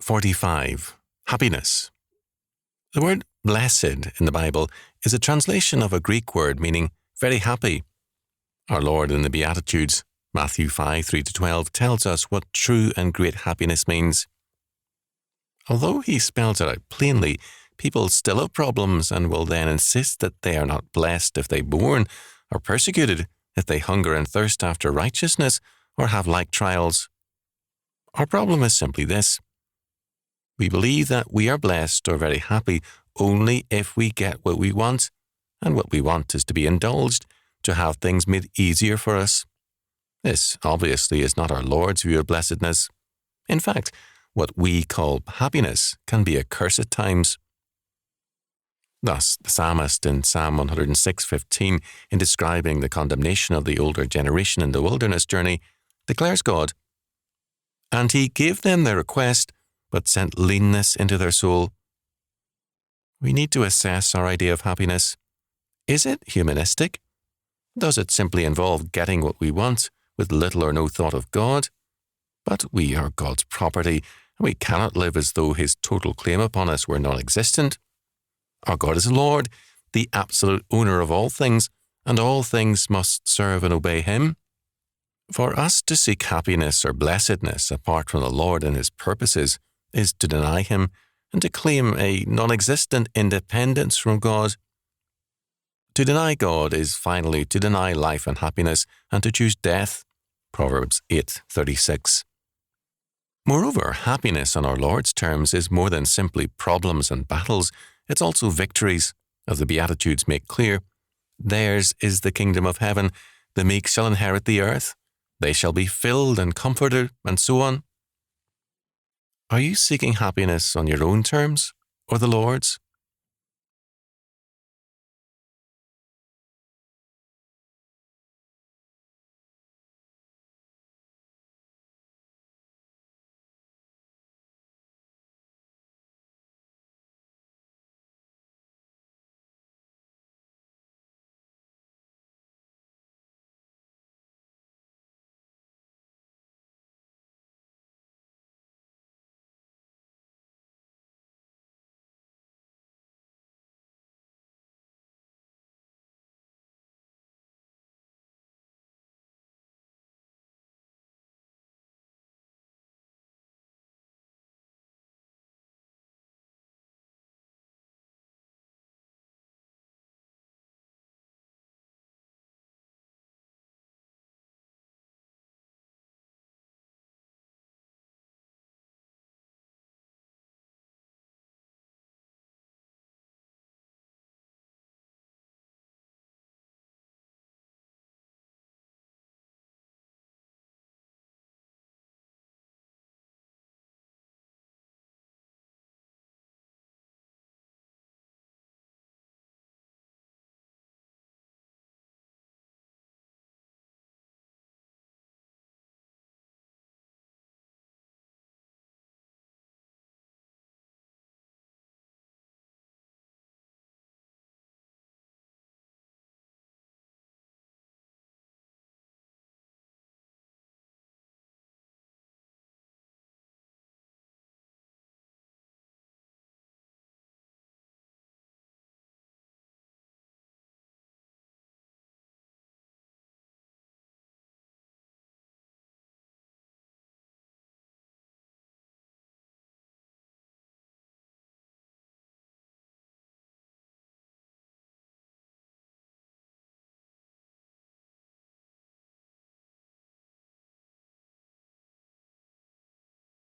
45. Happiness. The word blessed in the Bible is a translation of a Greek word meaning very happy. Our Lord in the Beatitudes, Matthew 5:3-12, tells us what true and great happiness means. Although he spells it out plainly, people still have problems and will then insist that they are not blessed if they mourn, or persecuted if they hunger and thirst after righteousness, or have like trials. Our problem is simply this. We believe that we are blessed or very happy only if we get what we want, and what we want is to be indulged, to have things made easier for us. This obviously is not our Lord's view of blessedness. In fact, what we call happiness can be a curse at times. Thus, the psalmist in Psalm 106:15, in describing the condemnation of the older generation in the wilderness journey, declares God, "And he gave them their request, but sent leanness into their soul." We need to assess our idea of happiness. Is it humanistic? Does it simply involve getting what we want with little or no thought of God? But we are God's property, and we cannot live as though his total claim upon us were non-existent. Our God is Lord, the absolute owner of all things, and all things must serve and obey him. For us to seek happiness or blessedness apart from the Lord and his purposes is to deny him and to claim a non-existent independence from God. To deny God is finally to deny life and happiness and to choose death. Proverbs 8:36. Moreover, happiness on our Lord's terms is more than simply problems and battles. It's also victories, as the Beatitudes make clear. Theirs is the kingdom of heaven. The meek shall inherit the earth. They shall be filled and comforted, and so on. Are you seeking happiness on your own terms or the Lord's?